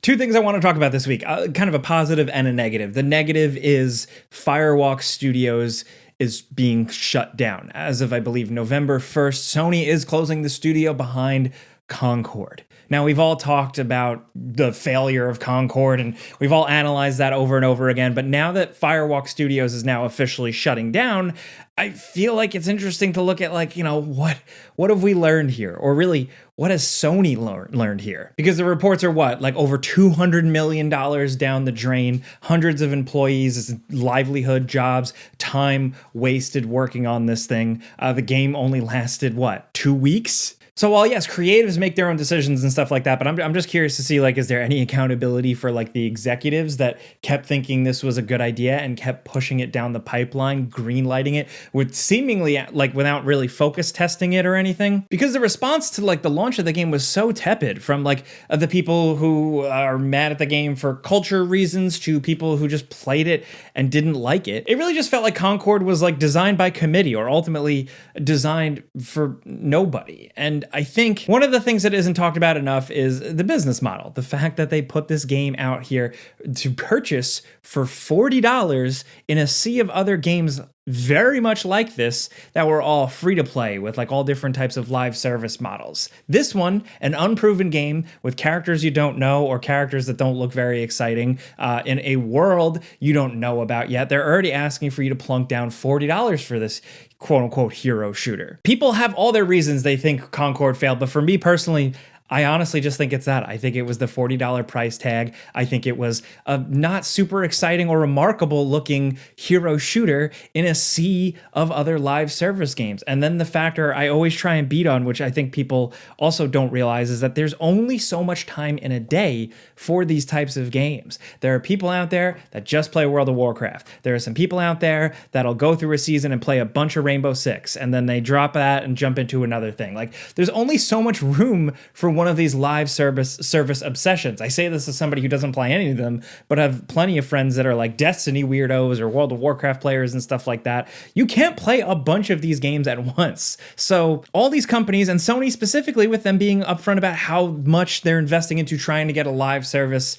Two things I want to talk about this week, kind of a positive and a negative. The negative is Firewalk Studios is being shut down. As of, I believe, November 1st, Sony is closing the studio behind Concord. Now, we've all talked about the failure of Concord, and we've all analyzed that over and over again, but now that Firewalk Studios is now officially shutting down, I feel like it's interesting to look at, like, what have we learned here? Or really, what has Sony learned here? Because the reports are like over $200 million down the drain, hundreds of employees, livelihood, jobs, time wasted working on this thing. The game only lasted, 2 weeks? So while, yes, creatives make their own decisions and stuff like that, but I'm just curious to see, is there any accountability for, the executives that kept thinking this was a good idea and kept pushing it down the pipeline, greenlighting it with seemingly, without really focus testing it or anything? Because the response to, the launch of the game was so tepid, from, the people who are mad at the game for culture reasons to people who just played it and didn't like it. It really just felt like Concord was, designed by committee, or ultimately designed for nobody. And I think one of the things that isn't talked about enough is the business model. The fact that they put this game out here to purchase for $40 in a sea of other games very much like this that were all free to play with all different types of live service models. This one, an unproven game with characters you don't know or characters that don't look very exciting in a world you don't know about yet. They're already asking for you to plunk down $40 for this quote-unquote hero shooter. People have all their reasons they think Concord failed, but for me personally, I honestly just think it's that. I think it was the $40 price tag. I think it was a not super exciting or remarkable looking hero shooter in a sea of other live service games. And then the factor I always try and beat on, which I think people also don't realize, is that there's only so much time in a day for these types of games. There are people out there that just play World of Warcraft. There are some people out there that'll go through a season and play a bunch of Rainbow Six, and then they drop that and jump into another thing. There's only so much room for one of these live service obsessions. I say this as somebody who doesn't play any of them, but have plenty of friends that are Destiny weirdos or World of Warcraft players and stuff like that. You can't play a bunch of these games at once. So all these companies, and Sony specifically, with them being upfront about how much they're investing into trying to get a live service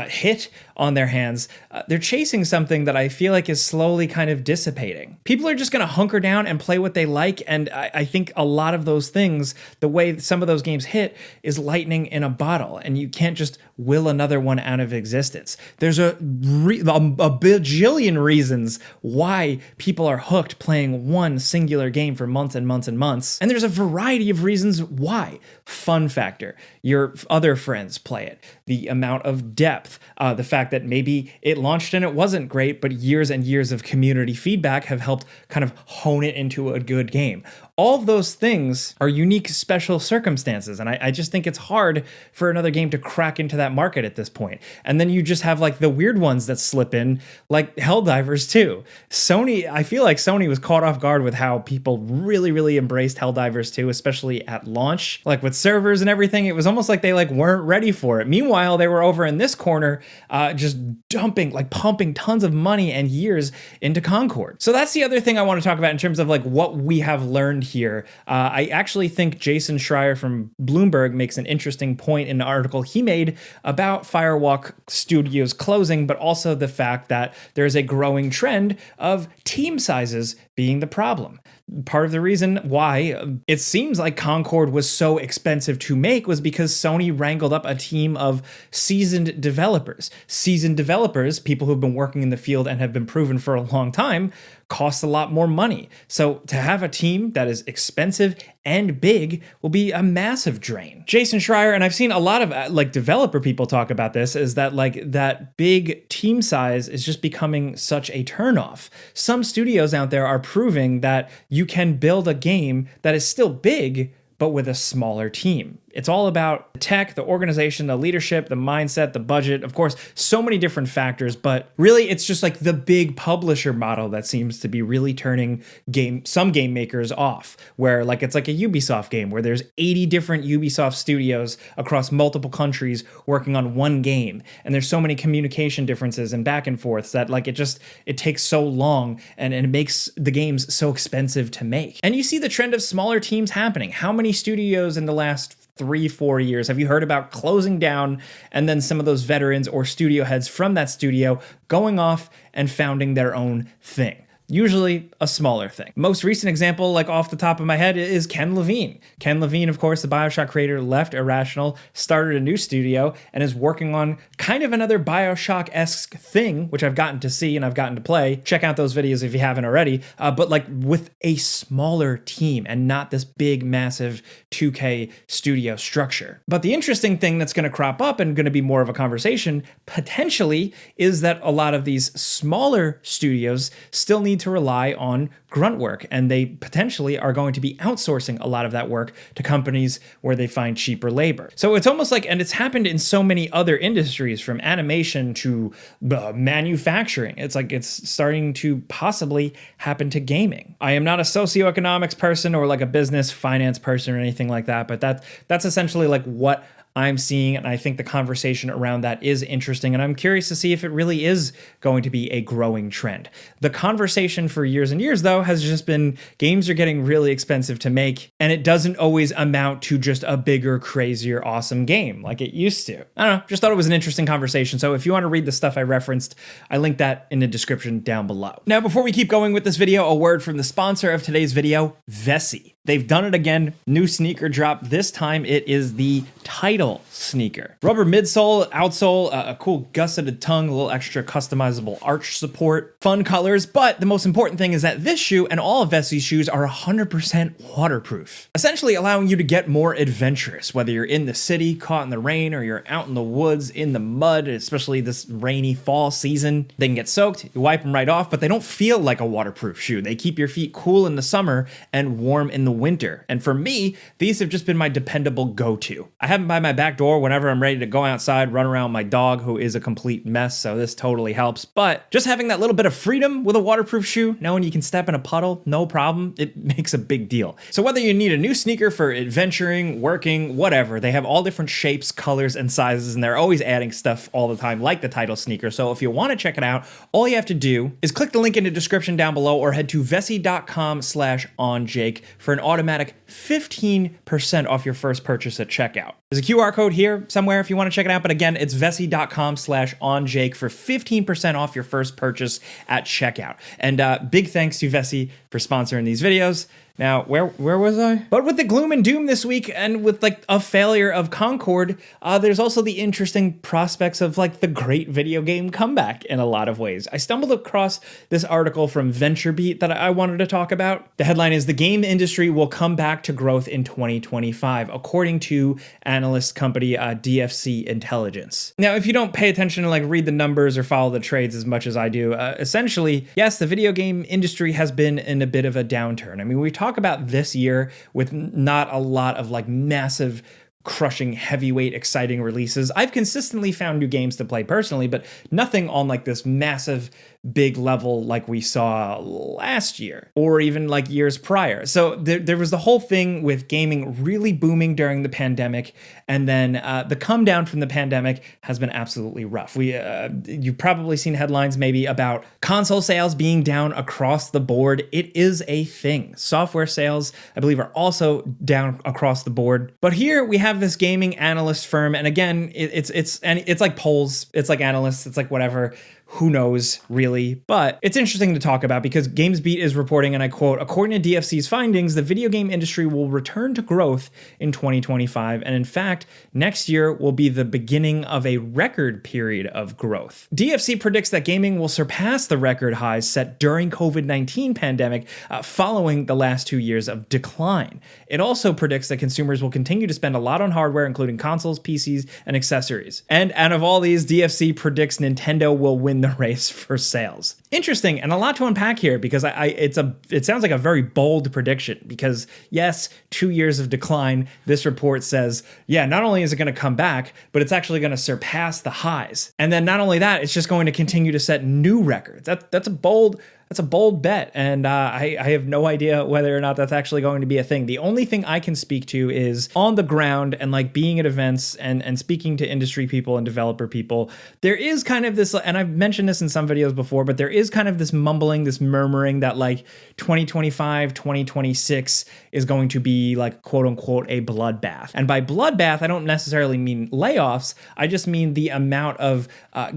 hit on their hands, they're chasing something that I feel like is slowly kind of dissipating. People are just going to hunker down and play what they like, and I think a lot of those things, the way some of those games hit, is lightning in a bottle, and you can't just will another one out of existence. There's a bajillion reasons why people are hooked playing one singular game for months and months and months, and there's a variety of reasons why. Fun factor, your other friends play it, the amount of depth, the fact that maybe it launched and it wasn't great, but years and years of community feedback have helped kind of hone it into a good game. All of those things are unique, special circumstances, and I just think it's hard for another game to crack into that market at this point. And then you just have the weird ones that slip in, like Helldivers 2. I feel like Sony was caught off guard with how people really, really embraced Helldivers 2, especially at launch. With servers and everything, it was almost like they weren't ready for it. Meanwhile, they were over in this corner just pumping tons of money and years into Concord. So that's the other thing I want to talk about in terms of what we have learned here. I actually think Jason Schreier from Bloomberg makes an interesting point in an article he made about Firewalk Studios closing, but also the fact that there's a growing trend of team sizes being the problem. Part of the reason why it seems like Concord was so expensive to make was because Sony wrangled up a team of seasoned developers. Seasoned developers, people who've been working in the field and have been proven for a long time, costs a lot more money. So to have a team that is expensive and big will be a massive drain. Jason Schreier, and I've seen a lot of developer people talk about this, is that that big team size is just becoming such a turnoff. Some studios out there are proving that you can build a game that is still big, but with a smaller team. It's all about the tech, the organization, the leadership, the mindset, the budget, of course, so many different factors, but really it's just the big publisher model that seems to be really turning some game makers off, where it's like a Ubisoft game where there's 80 different Ubisoft studios across multiple countries working on one game, and there's so many communication differences and back and forths that it takes so long and it makes the games so expensive to make. And you see the trend of smaller teams happening. How many studios in the last 3-4 years? Have you heard about closing down and then some of those veterans or studio heads from that studio going off and founding their own thing? Usually a smaller thing. Most recent example, like off the top of my head, is Ken Levine. Ken Levine, of course, the BioShock creator, left Irrational, started a new studio, and is working on kind of another BioShock-esque thing, which I've gotten to see and I've gotten to play. Check out those videos if you haven't already, but like with a smaller team and not this big, massive 2K studio structure. But the interesting thing that's going to crop up and going to be more of a conversation, potentially, is that a lot of these smaller studios still need to rely on grunt work, and they potentially are going to be outsourcing a lot of that work to companies where they find cheaper labor. So it's almost like, and it's happened in so many other industries, from animation to manufacturing. It's like it's starting to possibly happen to gaming. I am not a socioeconomics person or like a business finance person or anything like that, but that's essentially like what I'm seeing, and I think the conversation around that is interesting, and I'm curious to see if it really is going to be a growing trend. The conversation for years and years, though, has just been games are getting really expensive to make, and it doesn't always amount to just a bigger, crazier, awesome game like it used to. I don't know, just thought it was an interesting conversation, so if you want to read the stuff I referenced, I linked that in the description down below. Now, before we keep going with this video, a word from the sponsor of today's video, Vessi. They've done it again. New sneaker drop. This time it is the Title sneaker. Rubber midsole, outsole, a cool gusseted tongue, a little extra customizable arch support, fun colors, but the most important thing is that this shoe and all of Vessi's shoes are 100% waterproof, essentially allowing you to get more adventurous, whether you're in the city, caught in the rain, or you're out in the woods, in the mud, especially this rainy fall season. They can get soaked, you wipe them right off, but they don't feel like a waterproof shoe. They keep your feet cool in the summer and warm in the winter. And for me, these have just been my dependable go-to. I have them by my back door whenever I'm ready to go outside, run around my dog, who is a complete mess, so this totally helps. But just having that little bit of freedom with a waterproof shoe, knowing you can step in a puddle, no problem, it makes a big deal. So whether you need a new sneaker for adventuring, working, whatever, they have all different shapes, colors, and sizes, and they're always adding stuff all the time, like the Title sneaker. So if you want to check it out, all you have to do is click the link in the description down below or head to vessi.com/onjake for an automatic 15% off your first purchase at checkout. There's a QR code here somewhere if you want to check it out, but again, it's vessi.com/onjake for 15% off your first purchase at checkout. And big thanks to Vessi for sponsoring these videos. Now, where was I? But with the gloom and doom this week, and with like a failure of Concord, there's also the interesting prospects of like the great video game comeback in a lot of ways. I stumbled across this article from VentureBeat that I wanted to talk about. The headline is, "The game industry will come back to growth in 2025, according to analyst company DFC Intelligence." Now, if you don't pay attention to like read the numbers or follow the trades as much as I do, essentially, yes, the video game industry has been in a bit of a downturn. I mean, we talk about this year with not a lot of like massive, crushing, heavyweight, exciting releases. I've consistently found new games to play personally, but nothing on like this massive, big level like we saw last year or even like years prior. So there was the whole thing with gaming really booming during the pandemic, and then the come down from the pandemic has been absolutely rough. You've probably seen headlines maybe about console sales being down across the board. It is a thing. Software sales, I believe, are also down across the board. But here we have this gaming analyst firm, and again, it's like polls, it's like analysts, it's like whatever. Who knows, really? But it's interesting to talk about because GamesBeat is reporting, and I quote, "According to DFC's findings, the video game industry will return to growth in 2025, and in fact, next year will be the beginning of a record period of growth." DFC predicts that gaming will surpass the record highs set during COVID-19 pandemic following the last 2 years of decline. It also predicts that consumers will continue to spend a lot on hardware, including consoles, PCs, and accessories. And out of all these, DFC predicts Nintendo will win the race for sales. Interesting, and a lot to unpack here because it sounds like a very bold prediction because yes, 2 years of decline. This report says, yeah, not only is it going to come back, but it's actually going to surpass the highs. And then not only that, it's just going to continue to set new records. That's a bold that's a bold bet, and I have no idea whether or not that's actually going to be a thing. The only thing I can speak to is on the ground and like being at events and speaking to industry people and developer people. There is kind of this, and I've mentioned this in some videos before, but there is kind of this mumbling, this murmuring that like 2025, 2026 is going to be like quote unquote a bloodbath. And by bloodbath, I don't necessarily mean layoffs. I just mean the amount of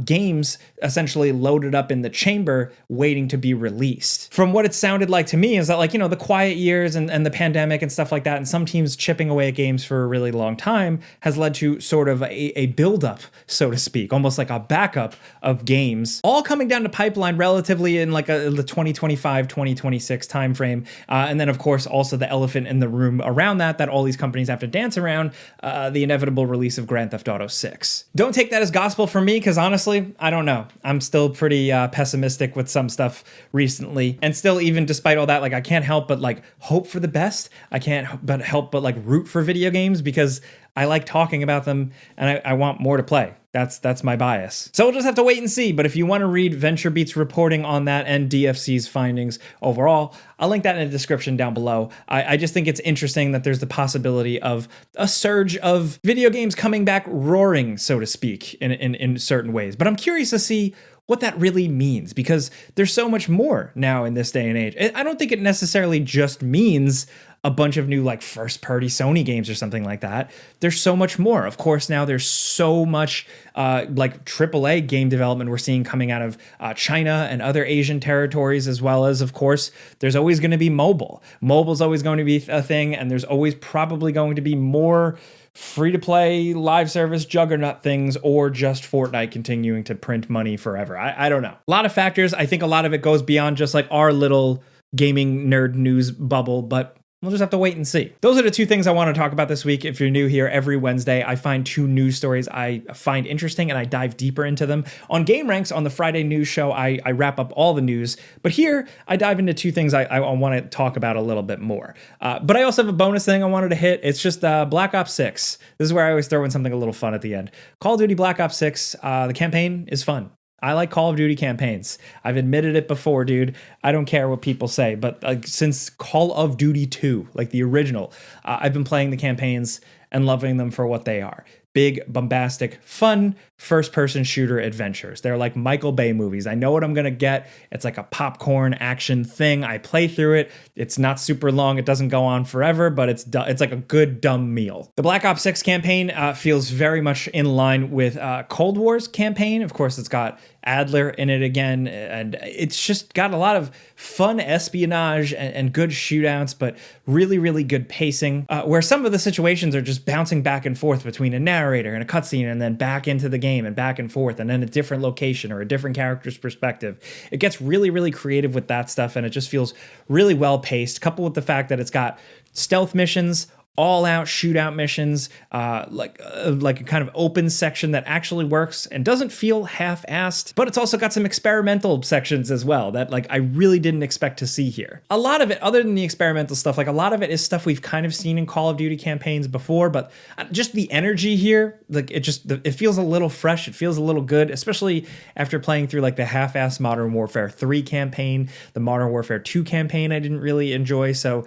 games essentially loaded up in the chamber waiting to be released. From what it sounded like to me is that like, the quiet years and the pandemic and stuff like that, and some teams chipping away at games for a really long time has led to sort of a buildup, so to speak, almost like a backup of games, all coming down to pipeline relatively in like the 2025, 2026 timeframe. And then of course, also the elephant in the room around that all these companies have to dance around, the inevitable release of Grand Theft Auto 6. Don't take that as gospel from me, because honestly, I don't know. I'm still pretty pessimistic with some stuff recently, and still, even despite all that, like I can't help but like hope for the best. I can't but help but like root for video games because I like talking about them and I want more to play. That's my bias. So we'll just have to wait and see. But if you want to read VentureBeat's reporting on that and DFC's findings overall, I'll link that in the description down below. I just think it's interesting that there's the possibility of a surge of video games coming back roaring, so to speak, in certain ways. But I'm curious to see what that really means, because there's so much more now in this day and age. I don't think it necessarily just means a bunch of new like first party Sony games or something like that. There's so much more. Of course, now there's so much like AAA game development we're seeing coming out of China and other Asian territories, as well as, of course, there's always going to be mobile. Mobile's always going to be a thing, and there's always probably going to be more free-to-play live service juggernaut things, or just Fortnite continuing to print money forever. I don't know. A lot of factors. I think a lot of it goes beyond just like our little gaming nerd news bubble, but we'll just have to wait and see. Those are the two things I want to talk about this week. If you're new here, every Wednesday, I find two news stories I find interesting and I dive deeper into them. On Game Ranks, on the Friday news show, I wrap up all the news. But here, I dive into two things I want to talk about a little bit more. But I also have a bonus thing I wanted to hit. It's just Black Ops 6. This is where I always throw in something a little fun at the end. Call of Duty Black Ops 6, the campaign is fun. I like Call of Duty campaigns. I've admitted it before, dude. I don't care what people say, but since Call of Duty 2, like the original, I've been playing the campaigns and loving them for what they are. Big, bombastic, fun, first-person shooter adventures. They're like Michael Bay movies. I know what I'm going to get. It's like a popcorn action thing. I play through it. It's not super long. It doesn't go on forever, but it's like a good, dumb meal. The Black Ops 6 campaign feels very much in line with Cold War's campaign. Of course, it's got Adler in it again, and it's just got a lot of fun espionage and good shootouts, but really, really good pacing, where some of the situations are just bouncing back and forth between a narrator and a cutscene, and then back into the game and back and forth, and then a different location or a different character's perspective. It gets really, really creative with that stuff, and it just feels really well paced, coupled with the fact that it's got stealth missions, all-out shootout missions, like a kind of open section that actually works and doesn't feel half-assed, but it's also got some experimental sections as well that like I really didn't expect to see here. A lot of it, other than the experimental stuff, like a lot of it is stuff we've kind of seen in Call of Duty campaigns before, but just the energy here, like it feels a little fresh, it feels a little good, especially after playing through like the half-assed Modern Warfare 3 campaign, the Modern Warfare 2 campaign I didn't really enjoy, so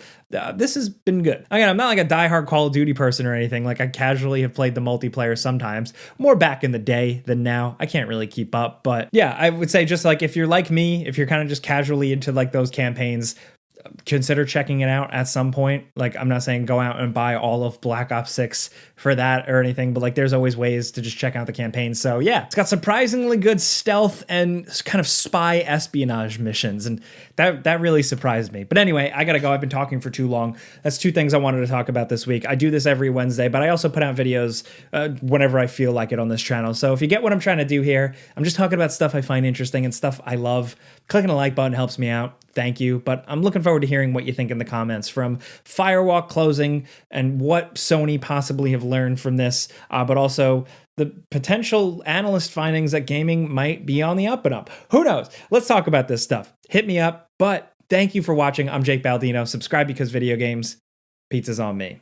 this has been good. Again, I'm not like a diehard Call of Duty person or anything. Like I casually have played the multiplayer sometimes, more back in the day than now. I can't really keep up, but yeah, I would say just like if you're like me, if you're kind of just casually into like those campaigns, consider checking it out at some point. Like I'm not saying go out and buy all of Black Ops 6 for that or anything, but like there's always ways to just check out the campaign. So yeah, it's got surprisingly good stealth and kind of spy espionage missions, and that really surprised me. But anyway, I gotta go. I've been talking for too long. That's two things I wanted to talk about this week. I do this every Wednesday, but I also put out videos whenever I feel like it on this channel. So if you get what I'm trying to do here, I'm just talking about stuff I find interesting and stuff I love. Clicking a like button helps me out. Thank you. But I'm looking forward to hearing what you think in the comments, from Firewalk closing and what Sony possibly have learned from this, but also the potential analyst findings that gaming might be on the up and up. Who knows? Let's talk about this stuff. Hit me up. But thank you for watching. I'm Jake Baldino. Subscribe because video games. Pizza's on me.